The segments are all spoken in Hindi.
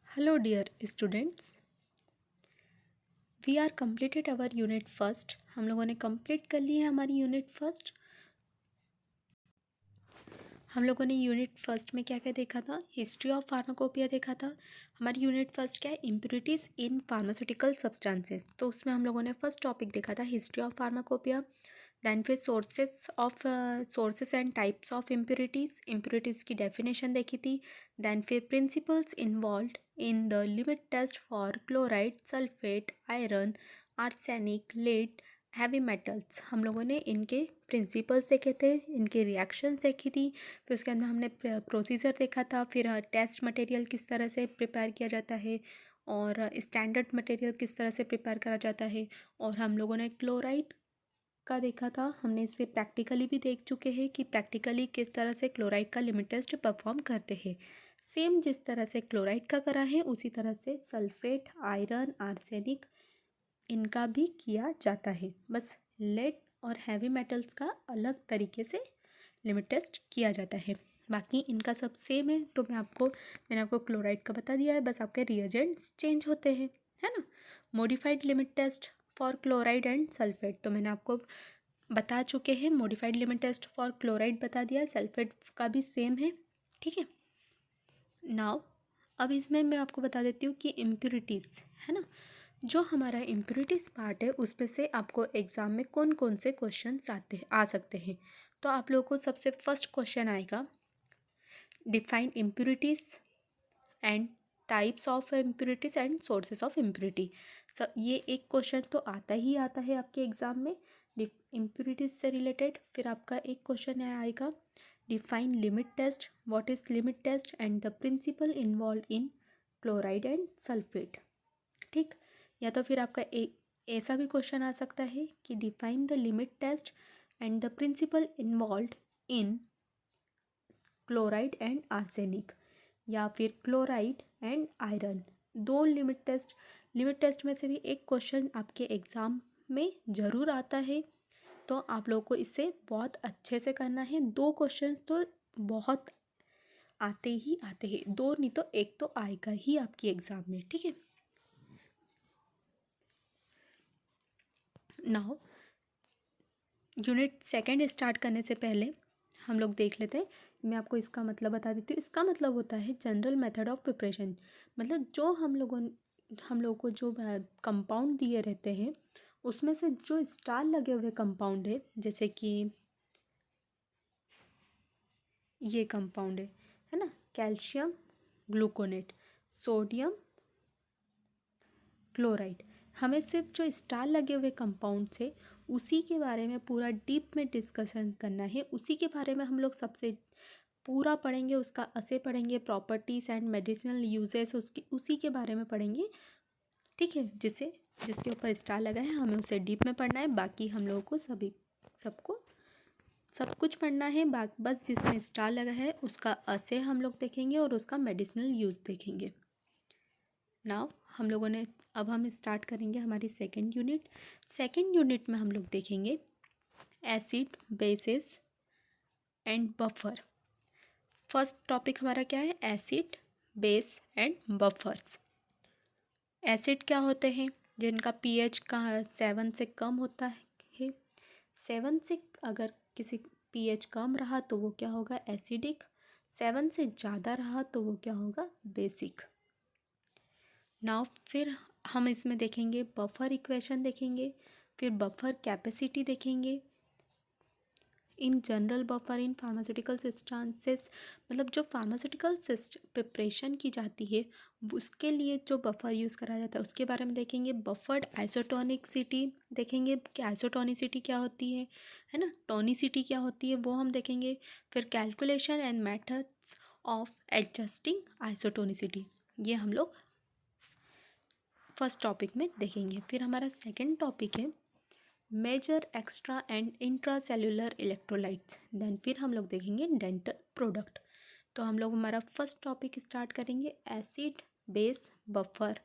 Hello dear students, we are completed our unit first. हम लोगों ने कंप्लीट कर ली है हमारी यूनिट फर्स्ट। हम लोगों ने यूनिट फर्स्ट में क्या क्या देखा था? हिस्ट्री ऑफ फार्माकोपिया देखा था। हमारी यूनिट फर्स्ट क्या है? Impurities in pharmaceutical substances. तो उसमें हम लोगों ने फर्स्ट टॉपिक देखा था हिस्ट्री ऑफ फार्माकोपिया। दैन फिर sources and types of impurities की डेफिनेशन देखी थी। दैन फिर principles involved in the limit test for chloride, sulphate, iron, arsenic, lead, heavy metals. हम लोगों ने इनके प्रिंसिपल्स देखे थे, इनके रिएक्शंस देखी थी। फिर उसके अंदर हमने प्रोसीजर देखा था। फिर टेस्ट मटेरियल किस तरह से प्रिपेयर किया जाता है और स्टैंडर्ड मटेरियल किस तरह से प्रिपेयर करा जाता है। और हम लोगों ने क्लोराइड का देखा था। हमने इसे प्रैक्टिकली भी देख चुके हैं कि प्रैक्टिकली किस तरह से क्लोराइड का लिमिट टेस्ट परफॉर्म करते हैं। सेम जिस तरह से क्लोराइड का करा है उसी तरह से सल्फेट, आयरन, आर्सेनिक इनका भी किया जाता है। बस लेड और हैवी मेटल्स का अलग तरीके से लिमिट टेस्ट किया जाता है। बाकी इनका सब सेम है। तो मैंने आपको क्लोराइड का बता दिया है, बस आपके रिएजेंट्स चेंज होते हैं, है ना। Modified limit test for chloride and sulphate तो मैंने आपको बता चुके हैं। Modified limit test for chloride बता दिया है, सल्फेट का भी सेम है, ठीक है। नाउ अब इसमें मैं आपको बता देती हूँ कि इम्प्योरिटीज़ है ना, जो हमारा इम्प्योरिटीज़ पार्ट है उसमें से आपको एग्ज़ाम में कौन कौन से क्वेश्चन आ सकते हैं। तो आप लोगों को सबसे फर्स्ट क्वेश्चन आएगा, define impurities and types of impurities and sources of impurity. ये एक क्वेश्चन तो आता ही आता है आपके एग्ज़ाम में इम्प्योरिटीज़ से रिलेटेड। फिर आपका एक क्वेश्चन आएगा, define limit test, what is limit test and the principle involved in chloride and sulphate, ठीक। या तो फिर आपका एक ऐसा भी क्वेश्चन आ सकता है कि define the limit test and the principle involved in chloride and arsenic, या फिर क्लोराइड एंड आयरन। दो लिमिट टेस्ट में से भी एक क्वेश्चन आपके एग्ज़ाम में ज़रूर आता है। तो आप लोगों को इसे बहुत अच्छे से करना है। दो क्वेश्चंस तो बहुत आते ही आते हैं, दो नहीं तो एक तो आएगा ही आपकी एग्ज़ाम में, ठीक है। नाउ यूनिट सेकंड स्टार्ट करने से पहले हम लोग देख लेते हैं। मैं आपको इसका मतलब बता देती हूँ। इसका मतलब होता है जनरल मेथड ऑफ प्रिपरेशन। मतलब जो हम लोगों को जो कंपाउंड दिए रहते हैं उसमें से जो स्टार लगे हुए कंपाउंड है, जैसे कि ये कंपाउंड है ना, कैल्शियम ग्लूकोनेट, सोडियम क्लोराइड। हमें सिर्फ जो स्टार लगे हुए कंपाउंड है उसी के बारे में पूरा डीप में डिस्कशन करना है। उसी के बारे में हम लोग सबसे पूरा पढ़ेंगे, उसका असे पढ़ेंगे, प्रॉपर्टीज़ एंड मेडिसिनल यूजेस उसकी उसी के बारे में पढ़ेंगे, ठीक है। जिसके ऊपर स्टार लगा है हमें उसे डीप में पढ़ना है। बाकी हम लोगों को सबको सब कुछ पढ़ना है। बस जिसमें स्टार लगा है उसका असे हम लोग देखेंगे और उसका मेडिसिनल यूज़ देखेंगे। नाउ अब हम स्टार्ट करेंगे हमारी सेकेंड यूनिट में हम लोग देखेंगे acid, basis and buffer. First topic हमारा क्या है? Acid, base and buffers. Acid क्या होते हैं? जिनका पीएच का 7 से कम होता है। 7 से अगर किसी पीएच कम रहा तो वो क्या होगा? एसिडिक। 7 से ज़्यादा रहा तो वो क्या होगा? बेसिक। नाउ फिर हम इसमें देखेंगे बफर इक्वेशन देखेंगे, फिर बफर कैपेसिटी देखेंगे। In general buffer in pharmaceutical substances, मतलब जो फार्मास्यूटिकल प्रिपरेशन की जाती है उसके लिए जो बफर यूज़ करा जाता है उसके बारे में देखेंगे। बफर्ड आइसोटोनिसिटी देखेंगे कि आइसोटोनिसिटी क्या होती है ना, टोनिसिटी क्या होती है वो हम देखेंगे। फिर calculation and methods of adjusting isotonicity, ये हम लोग फर्स्ट टॉपिक में देखेंगे। फिर हमारा सेकेंड टॉपिक है major extra and intracellular electrolytes. Then फिर हम लोग देखेंगे डेंटल प्रोडक्ट। तो हम लोग हमारा फर्स्ट टॉपिक स्टार्ट करेंगे एसिड, बेस, बफर।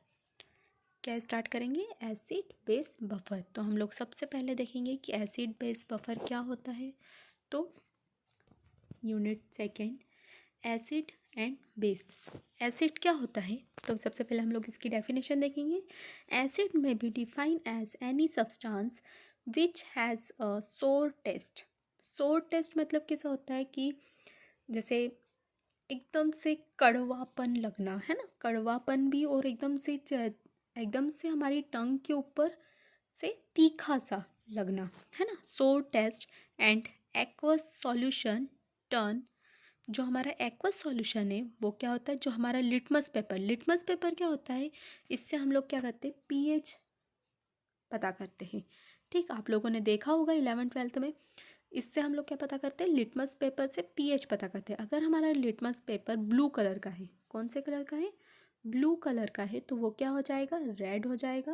क्या स्टार्ट करेंगे? Acid, base, buffer. तो हम लोग सबसे पहले देखेंगे कि एसिड, बेस, बफर क्या होता है। तो unit second, acid and base. Acid क्या होता है, तो सबसे पहले हम लोग इसकी डेफिनेशन देखेंगे। Acid may be defined as any substance which has a sour taste. सोर टेस्ट मतलब कैसा होता है कि जैसे एकदम से कड़वापन लगना, है ना, कड़वापन भी, और एकदम से हमारी टंग के ऊपर से तीखा सा लगना, है ना, सोर test. And aqueous solution turn, जो हमारा एक्वस सॉल्यूशन है वो क्या होता है, जो हमारा लिटमस पेपर क्या होता है, इससे हम लोग क्या करते हैं, पीएच पता करते हैं। ठीक, आप लोगों ने देखा होगा 11th-12th में, इससे हम लोग क्या पता करते हैं, लिटमस पेपर से पीएच पता करते हैं। अगर हमारा लिटमस पेपर ब्लू कलर का है, कौन से कलर का है, ब्लू कलर का है, तो वो क्या हो जाएगा, रेड हो जाएगा,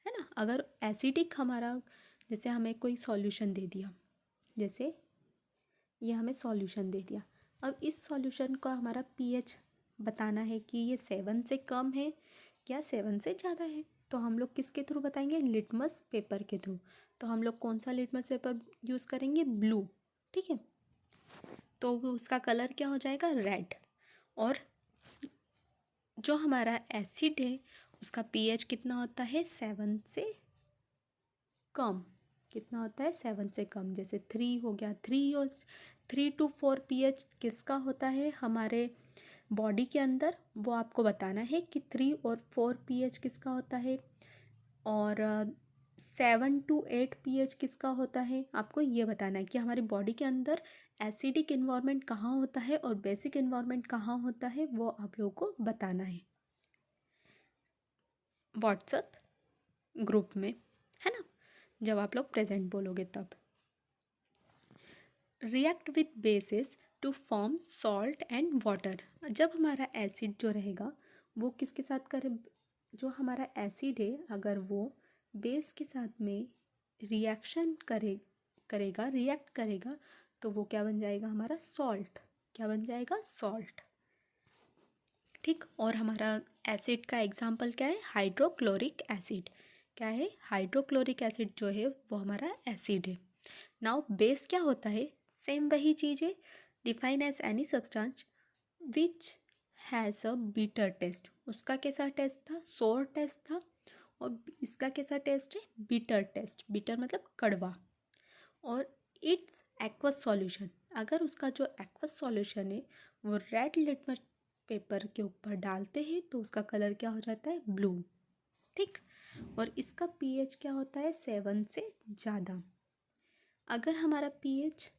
है ना। अगर एसिडिक हमारा, जैसे हमें कोई सॉल्यूशन दे दिया, जैसे ये हमें सॉल्यूशन दे दिया, अब इस सॉल्यूशन का हमारा पीएच बताना है कि ये 7 से कम है या 7 से ज़्यादा है, तो हम लोग किसके थ्रू बताएंगे, लिटमस पेपर के थ्रू। तो हम लोग कौन सा लिटमस पेपर यूज़ करेंगे, ब्लू। ठीक है, तो उसका कलर क्या हो जाएगा, रेड। और जो हमारा एसिड है उसका पीएच कितना होता है, 7 से कम। कितना होता है, 7 से कम। जैसे 3 हो गया, 3 to 4 पीएच किसका होता है हमारे बॉडी के अंदर, वो आपको बताना है कि 3 और 4 पीएच किसका होता है, और 7 to 8 पीएच किसका होता है। आपको ये बताना है कि हमारी बॉडी के अंदर एसिडिक इन्वायरमेंट कहाँ होता है और बेसिक इन्वायरमेंट कहाँ होता है, वो आप लोगों को बताना है व्हाट्सएप ग्रुप में, है ना, जब आप लोग प्रेजेंट बोलोगे तब। React with bases to form salt and water. जब हमारा एसिड जो रहेगा वो किसके साथ करे, जो हमारा एसिड है अगर वो बेस के साथ में रिएक्शन करेगा, रिएक्ट करेगा, तो वो क्या बन जाएगा, हमारा सॉल्ट। क्या बन जाएगा, सॉल्ट। ठीक, और हमारा एसिड का एग्जाम्पल क्या है, हाइड्रोक्लोरिक एसिड। क्या है, हाइड्रोक्लोरिक एसिड जो है वो हमारा एसिड है। नाउ बेस क्या होता है, सेम वही चीज़ है, define as any substance which has a bitter taste. उसका कैसा टेस्ट था, सोर टेस्ट था, और इसका कैसा टेस्ट है, बीटर टेस्ट। बीटर मतलब कड़वा। और इट्स एक्वस सॉल्यूशन, अगर उसका जो एक्वस सॉल्यूशन है वो रेड लिटमस पेपर के ऊपर डालते हैं तो उसका कलर क्या हो जाता है, ब्लू। ठीक, और इसका पीएच क्या होता है, 7 से ज़्यादा। अगर हमारा पीएच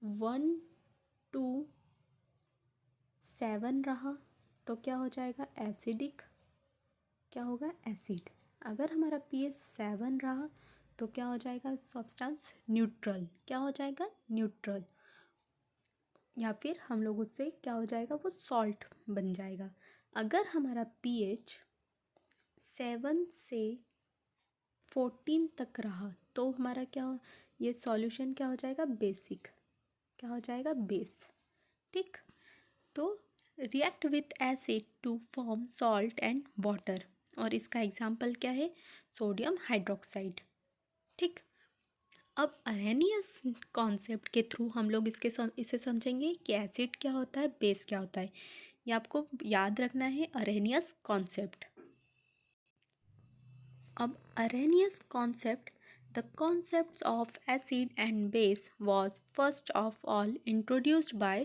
1 to 7 रहा तो क्या हो जाएगा, एसिडिक। क्या होगा, एसिड। अगर हमारा पीएच 7 रहा तो क्या हो जाएगा, सब्सटेंस न्यूट्रल। क्या हो जाएगा, न्यूट्रल। या फिर हम लोग उससे क्या हो जाएगा, वो सॉल्ट बन जाएगा। अगर हमारा पीएच 7 से 14 तक रहा तो हमारा क्या, ये सॉल्यूशन क्या हो जाएगा, बेसिक। क्या हो जाएगा, बेस। ठीक, तो react with acid to form salt and water, और इसका एग्जाम्पल क्या है, सोडियम हाइड्रोक्साइड। ठीक, अब अरेनियस कॉन्सेप्ट के थ्रू हम लोग इसे समझेंगे कि एसिड क्या होता है, बेस क्या होता है। ये आपको याद रखना है, अरेनियस कॉन्सेप्ट। अब Arrhenius concept, the concepts of acid and base was first of all introduced by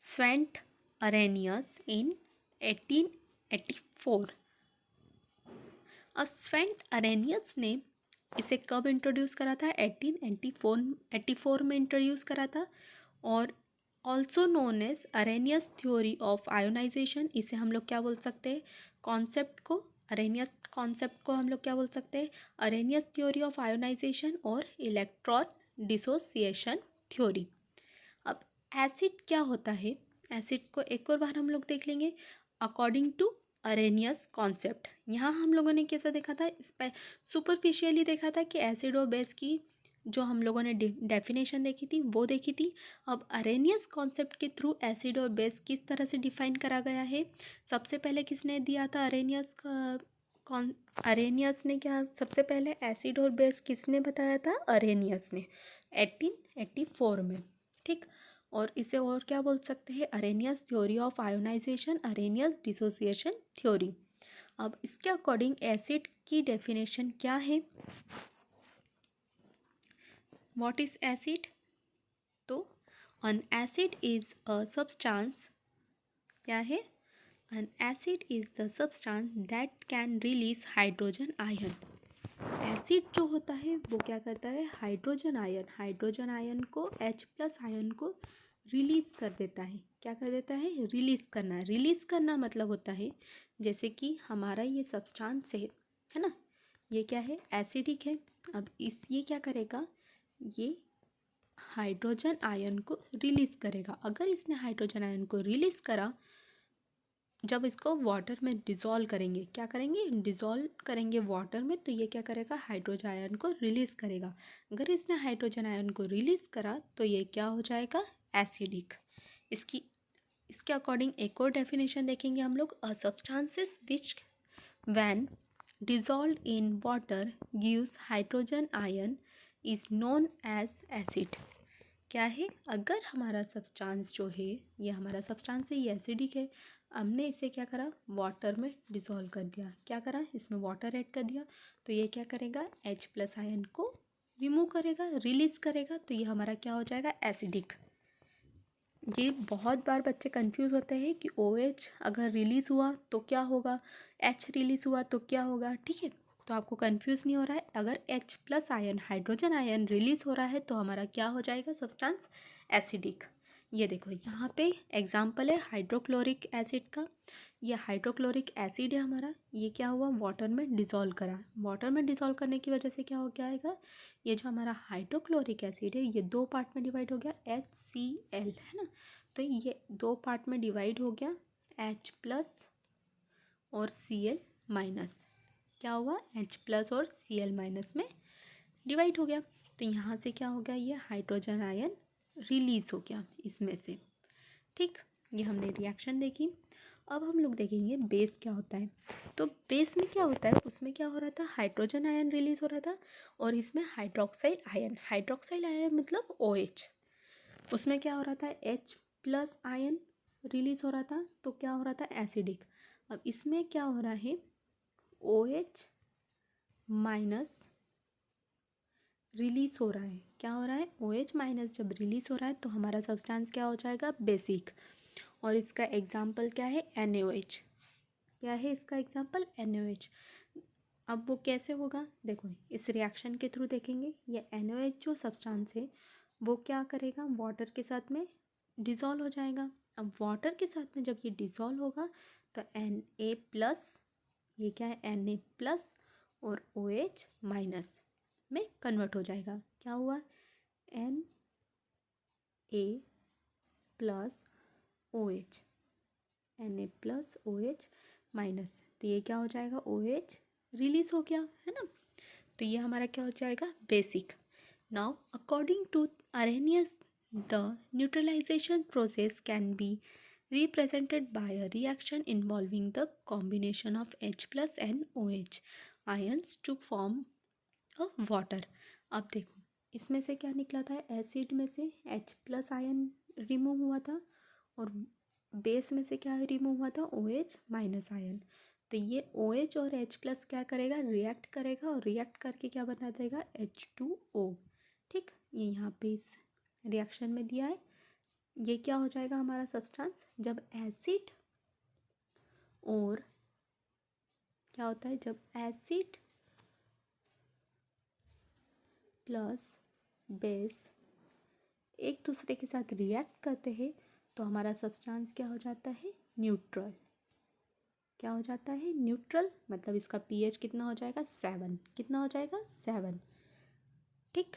Svante Arrhenius in 1884। अब स्वेंट अरेनियस ने इसे कब इंट्रोड्यूस करा था, 1884 में इंट्रोड्यूस करा था। और also known as Arrhenius theory of ionisation, इसे हम लोग क्या बोल सकते हैं, कॉन्सेप्ट को, अरेनियस कॉन्सेप्ट को हम लोग क्या बोल सकते हैं, अरेनियस थ्योरी ऑफ आयोनाइजेशन और इलेक्ट्रॉन डिसोसिएशन थ्योरी। अब एसिड क्या होता है, एसिड को एक और बार हम लोग देख लेंगे अकॉर्डिंग टू अरेनियस कॉन्सेप्ट। यहाँ हम लोगों ने कैसा देखा था, इस पर सुपरफिशियली देखा था कि एसिड और बेस की जो हम लोगों ने डेफिनेशन देखी थी वो देखी थी। अब अरेनियस कॉन्सेप्ट के थ्रू एसिड और बेस किस तरह से डिफाइन करा गया है, सबसे पहले किसने दिया था, अरेनियस का अरेनियस ने क्या सबसे पहले एसिड और बेस किसने बताया था, अरेनियस ने 1884 में। ठीक। और इसे और क्या बोल सकते हैं, Arrhenius theory of ionisation, Arrhenius dissociation theory. अब इसके अकॉर्डिंग एसिड की डेफिनेशन क्या है, व्हाट इज एसिड? तो an acid is a substance, क्या है, an acid is the substance that can release hydrogen ion। Acid जो होता है वो क्या करता है, हाइड्रोजन आयन को H+ आयन को रिलीज कर देता है। क्या कर देता है, रिलीज करना मतलब होता है जैसे कि हमारा ये सब्सटेंस है ना, ये क्या है, एसिडिक है। अब ये क्या करेगा, ये हाइड्रोजन आयन को रिलीज करेगा। अगर इसने हाइड्रोजन आयन को रिलीज करा, जब इसको वाटर में डिज़ोल्व करेंगे, क्या करेंगे, डिज़ोल्व करेंगे वाटर में, तो ये क्या करेगा, हाइड्रोजन आयन को रिलीज करेगा। अगर इसने हाइड्रोजन आयन को रिलीज करा तो ये क्या हो जाएगा, एसिडिक। इसके अकॉर्डिंग एक और डेफिनेशन देखेंगे हम लोग, a substances which when dissolved in water gives hydrogen ion is known as acid। क्या है, अगर हमारा सब्सटेंस जो है, ये हमारा सब्सटेंस है, ये एसिडिक है, हमने इसे क्या करा, वाटर में डिसॉल्व कर दिया, क्या करा, इसमें वाटर ऐड कर दिया, तो ये क्या करेगा, H+ आयन को रिमूव करेगा, रिलीज करेगा, तो ये हमारा क्या हो जाएगा, एसिडिक। ये बहुत बार बच्चे कंफ्यूज होते हैं कि OH अगर रिलीज़ हुआ तो क्या होगा, H रिलीज़ हुआ तो क्या होगा। ठीक है, तो आपको कंफ्यूज नहीं हो रहा है, अगर H+ ion, hydrogen ion release हो रहा है तो हमारा क्या हो जाएगा, सब्सटेंस एसिडिक। ये देखो यहाँ पे एग्जाम्पल है हाइड्रोक्लोरिक एसिड का। ये हाइड्रोक्लोरिक एसिड है हमारा, ये क्या हुआ, वाटर में डिज़ोल्व करा, वाटर में डिज़ोल्व करने की वजह से क्या हो गया आएगा, ये जो हमारा हाइड्रोक्लोरिक एसिड है ये 2 पार्ट में डिवाइड हो गया, HCl है ना, तो ये 2 पार्ट में डिवाइड हो गया, H+ और Cl-, क्या हुआ, H+ और Cl- में डिवाइड हो गया। तो यहाँ से क्या हो गया, ये हाइड्रोजन आयन रिलीज हो गया इसमें से। ठीक, ये हमने रिएक्शन देखी। अब हम लोग देखेंगे बेस क्या होता है। तो बेस में क्या होता है, उसमें क्या हो रहा था, हाइड्रोजन आयन रिलीज हो रहा था, और इसमें हाइड्रोक्साइल आयन मतलब OH, उसमें क्या हो रहा था, H+ आयन रिलीज हो रहा था, तो क्या हो रहा था, एसिडिक। अब इसमें क्या हो रहा है, OH- रिलीज हो रहा है, क्या हो रहा है, OH- जब रिलीज हो रहा है तो हमारा सब्सटेंस क्या हो जाएगा, बेसिक। और इसका एग्जाम्पल क्या है, NaOH। क्या है इसका एग्जाम्पल, NaOH। अब वो कैसे होगा, देखो इस रिएक्शन के थ्रू देखेंगे। ये NaOH जो सब्सटेंस है वो क्या करेगा, वाटर के साथ में डिज़ोल्व हो जाएगा। अब वाटर के साथ में जब ये डिज़ोल्व होगा तो Na+, ये क्या है, Na+ और OH- में कन्वर्ट हो जाएगा। क्या हुआ, Na+OH, Na+OH-, तो ये क्या हो जाएगा, OH रिलीज हो गया है ना, तो ये हमारा क्या हो जाएगा, basic. Now according to Arrhenius, the neutralization process can be represented by a reaction involving the combination of H+ and OH ions to form a water। अब देखो इसमें से क्या निकला था, एसिड में से H+ आयन रिमूव हुआ था, और बेस में से क्या रिमूव हुआ था, OH- आयन। तो ये OH और H+ क्या करेगा, रिएक्ट करेगा, और रिएक्ट करके क्या बना देगा, H2O। ठीक, ये यहाँ पे इस रिएक्शन में दिया है। ये क्या हो जाएगा हमारा सब्सटेंस, जब एसिड और क्या होता है, जब एसिड प्लस बेस एक दूसरे के साथ रिएक्ट करते हैं तो हमारा सब्सटेंस क्या हो जाता है, न्यूट्रल। क्या हो जाता है, न्यूट्रल, मतलब इसका pH कितना हो जाएगा, 7। कितना हो जाएगा, 7। ठीक,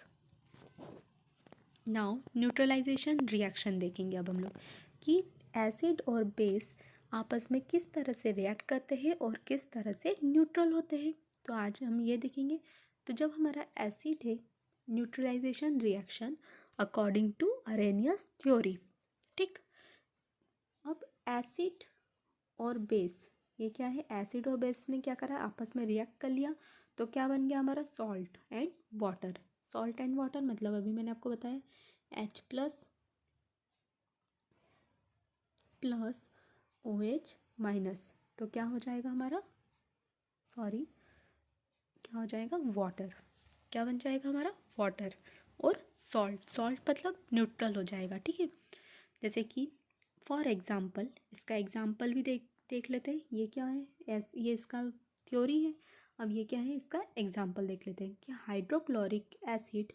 नाउ न्यूट्रलाइजेशन रिएक्शन देखेंगे अब हम लोग कि एसिड और बेस आपस में किस तरह से रिएक्ट करते हैं और किस तरह से न्यूट्रल होते हैं। तो आज हम ये देखेंगे। तो जब हमारा एसिड है, neutralisation reaction according to Arrhenius theory. ठीक, अब एसिड और बेस, ये क्या है, एसिड और बेस ने क्या करा, आपस में रिएक्ट कर लिया, तो क्या बन गया हमारा, salt and water. Salt and water मतलब अभी मैंने आपको बताया H+ प्लस OH माइनस, तो क्या हो जाएगा हमारा, क्या हो जाएगा, वाटर। क्या बन जाएगा हमारा, वाटर। और सॉल्ट मतलब न्यूट्रल हो जाएगा, ठीक है। जैसे कि फॉर एग्जांपल, इसका एग्जांपल भी देख लेते हैं। ये क्या है, ये इसका थ्योरी है। अब ये क्या है, इसका एग्जांपल देख लेते हैं कि हाइड्रोक्लोरिक एसिड,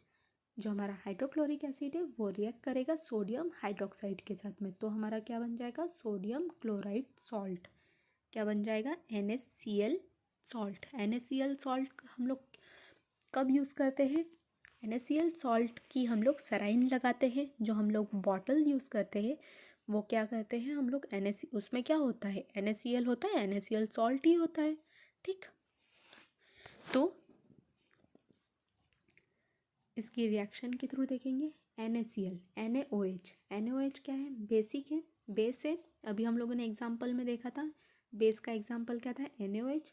जो हमारा हाइड्रोक्लोरिक एसिड है वो रिएक्ट करेगा सोडियम हाइड्रोक्साइड के साथ में, तो हमारा क्या बन जाएगा, सोडियम क्लोराइड सॉल्ट। क्या बन जाएगा, NaCl सॉल्ट। NaCl सॉल्ट हम लोग कब यूज़ करते हैं, NaCl सॉल्ट की हम लोग सराइन लगाते हैं। जो हम लोग बॉटल यूज़ करते हैं वो क्या करते हैं हम लोग, उसमें क्या होता है, NaCl होता है, NaCl सॉल्ट ही होता है, ठीक। तो इसकी रिएक्शन के थ्रू देखेंगे, NaCl NaOH क्या है, बेसिक है, बेस है। अभी हम लोगों ने एग्जाम्पल में देखा था, बेस का एग्जाम्पल क्या था, NaOH,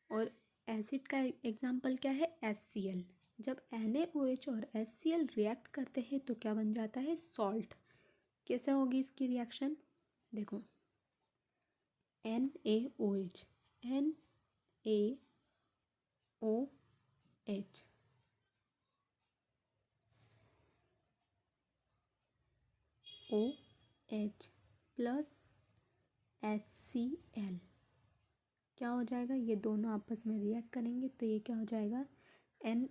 और एसिड का एग्जाम्पल क्या है, HCl। जब NaOH और HCl रिएक्ट करते हैं तो क्या बन जाता है, सॉल्ट। कैसे होगी इसकी रिएक्शन, देखो, NaOH OH प्लस HCl, क्या हो जाएगा, ये दोनों आपस में रिएक्ट करेंगे तो ये क्या हो जाएगा, Na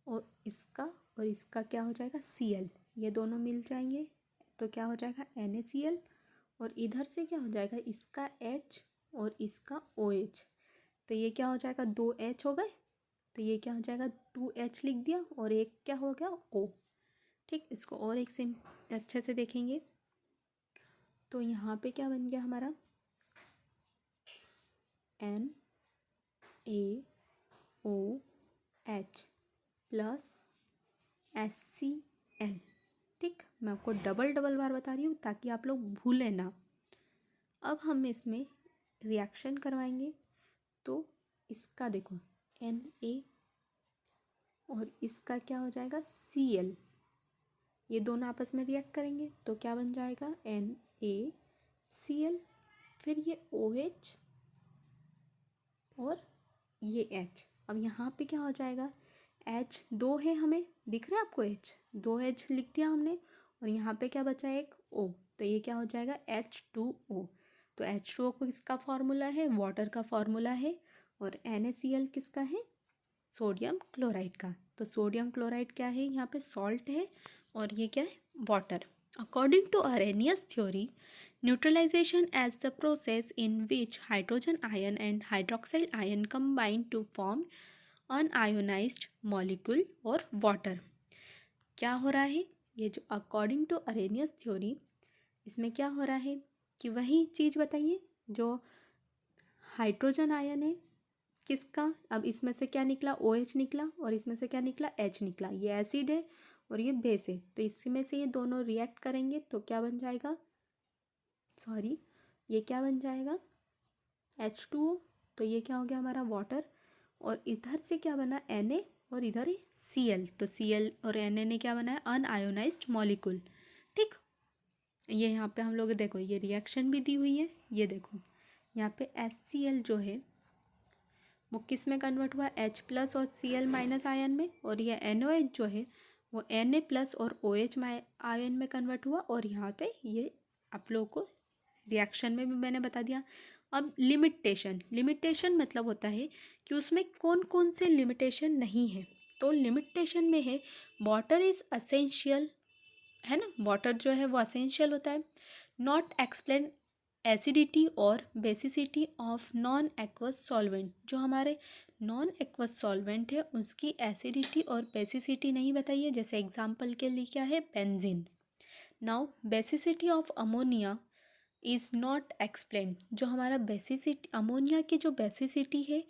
और इसका क्या हो जाएगा, Cl। ये दोनों मिल जाएंगे तो क्या हो जाएगा, NaCl। और इधर से क्या हो जाएगा, इसका H और इसका OH, तो ये क्या हो जाएगा, 2 H हो गए, तो ये क्या हो जाएगा, 2 H लिख दिया, और एक क्या हो गया, O, ठीक। इसको और एक से अच्छे से देखेंगे तो यहाँ पे क्या बन गया हमारा, NaOH प्लस HCl, ठीक। मैं आपको डबल बार बता रही हूँ ताकि आप लोग भूलें ना। अब हम इसमें रिएक्शन करवाएंगे तो इसका देखो, Na और इसका क्या हो जाएगा, Cl, ये दोनों आपस में रिएक्ट करेंगे तो क्या बन जाएगा, NaCl। फिर ये OH और ये H। अब यहाँ पे क्या हो जाएगा, H 2 है, हमें दिख रहा है आपको, H 2 H लिख दिया हमने, और यहाँ पे क्या बचा, एक O, तो ये क्या हो जाएगा, H2O। तो H2O को किसका फॉर्मूला है, वाटर का फॉर्मूला है, और NaCl किसका है, सोडियम क्लोराइड का। तो सोडियम क्लोराइड क्या है, यहाँ पे सॉल्ट है, और ये क्या है, water. According to Arrhenius theory, neutralization as the process in which hydrogen ion and hydroxyl ion combine to form unionised molecule और वाटर। क्या हो रहा है, ये जो अकॉर्डिंग टू अरेनियस थ्योरी, इसमें क्या हो रहा है कि वही चीज़ बताइए, जो हाइड्रोजन आयन है किसका, अब इसमें से क्या निकला, OH निकला, और इसमें से क्या निकला, H निकला। ये एसिड है और ये बेस है, तो इसमें से ये दोनों रिएक्ट करेंगे तो क्या बन जाएगा, ये क्या बन जाएगा, H2O। तो ये क्या हो गया हमारा, वाटर। और इधर से क्या बना, Na, और इधर है Cl, तो Cl और Na ने क्या बनाया, अनआयोनाइज्ड मॉलिक्यूल, ठीक। ये यहाँ पे हम लोग देखो, ये रिएक्शन भी दी हुई है, ये देखो यहाँ पे HCl जो है वो किस में कन्वर्ट हुआ, H प्लस और Cl माइनस आयन में, और ये NOH जो है वो Na प्लस और OH आयन में कन्वर्ट हुआ। और यहाँ पे ये आप लोगों को रिएक्शन में भी मैंने बता दिया। अब लिमिटेशन मतलब होता है कि उसमें कौन कौन से लिमिटेशन नहीं है। तो लिमिटेशन में है, वाटर इज़ असेंशियल, है ना, वाटर जो है वो असेंशियल होता है। नॉट एक्सप्लेन एसिडिटी और basicity of non aqueous solvent, जो हमारे नॉन एक्वस सॉल्वेंट है उसकी एसिडिटी और बेसिसिटी नहीं बताइए। जैसे एग्जांपल के लिए क्या है, benzene. Now basicity of ammonia is not explain, जो हमारा बेसिसिटी, अमोनिया की जो बेसिसिटी है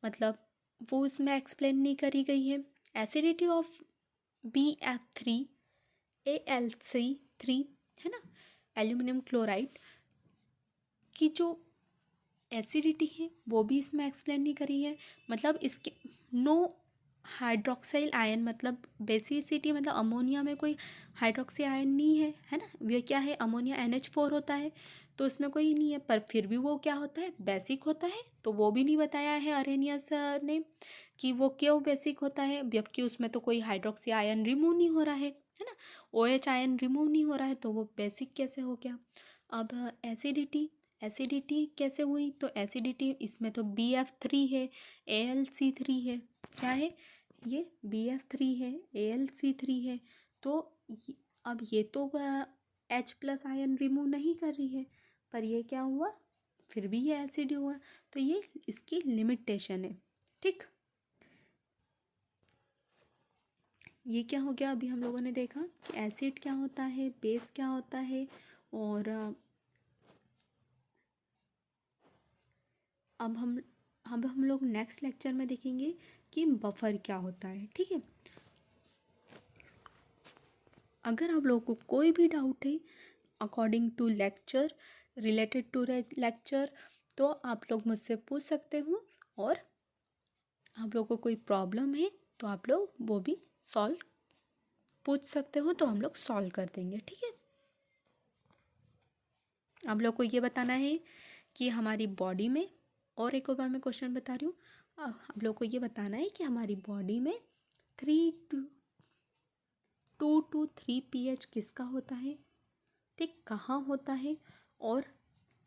मतलब वो इसमें एक्सप्लेन नहीं करी गई है। एसिडिटी ऑफ BF3 AlC3, है ना, एल्यूमिनियम क्लोराइड की जो एसिडिटी है वो भी इसमें एक्सप्लेन नहीं करी है। मतलब इसके नो हाइड्रोक्साइल आयन मतलब बेसिसिटी, मतलब अमोनिया में कोई हाइड्रोक्सी आयन नहीं है, है ना। ये क्या है, अमोनिया NH4 होता है, तो उसमें कोई नहीं है, पर फिर भी वो क्या होता है, बेसिक होता है। तो वो भी नहीं बताया है अरेनियस ने कि वो क्यों बेसिक होता है, जबकि उसमें तो कोई हाइड्रोक्सी आयन रिमूव नहीं हो रहा है ना। OH आयन रिमूव नहीं हो रहा है, तो वो बेसिक कैसे हो गया। अब एसिडिटी, एसिडिटी कैसे हुई, तो एसिडिटी इसमें तो BF3 है, AlC3 है, क्या है ये, BF3 है, AlC3 है। तो अब ये तो H+ आयन रिमूव नहीं कर रही है, पर ये क्या हुआ, फिर भी ये एसिड हुआ। तो ये इसकी लिमिटेशन है, ठीक। ये क्या हो गया, अभी हम लोगों ने देखा कि एसिड क्या होता है, बेस क्या होता है, और अब हम लोग नेक्स्ट लेक्चर में देखेंगे कि बफर क्या होता है, ठीक है। अगर आप लोगों को कोई भी डाउट है according to lecture, related to lecture, तो आप लोग मुझसे पूछ सकते हो, और आप लोगों को कोई प्रॉब्लम है तो आप लोग वो भी सॉल्व पूछ सकते हो, तो हम लोग सॉल्व कर देंगे, ठीक है। आप लोग को ये बताना है कि हमारी बॉडी में, और एक और बार मैं क्वेश्चन बता रही हूँ, आप लोग को ये बताना है कि हमारी बॉडी में 2 to 3 pH किसका होता है, ठीक, कहाँ होता है, और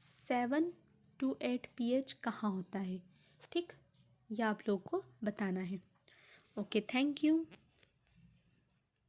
7 to 8 pH कहाँ होता है, ठीक। यह आप लोग को बताना है। Okay, thank you.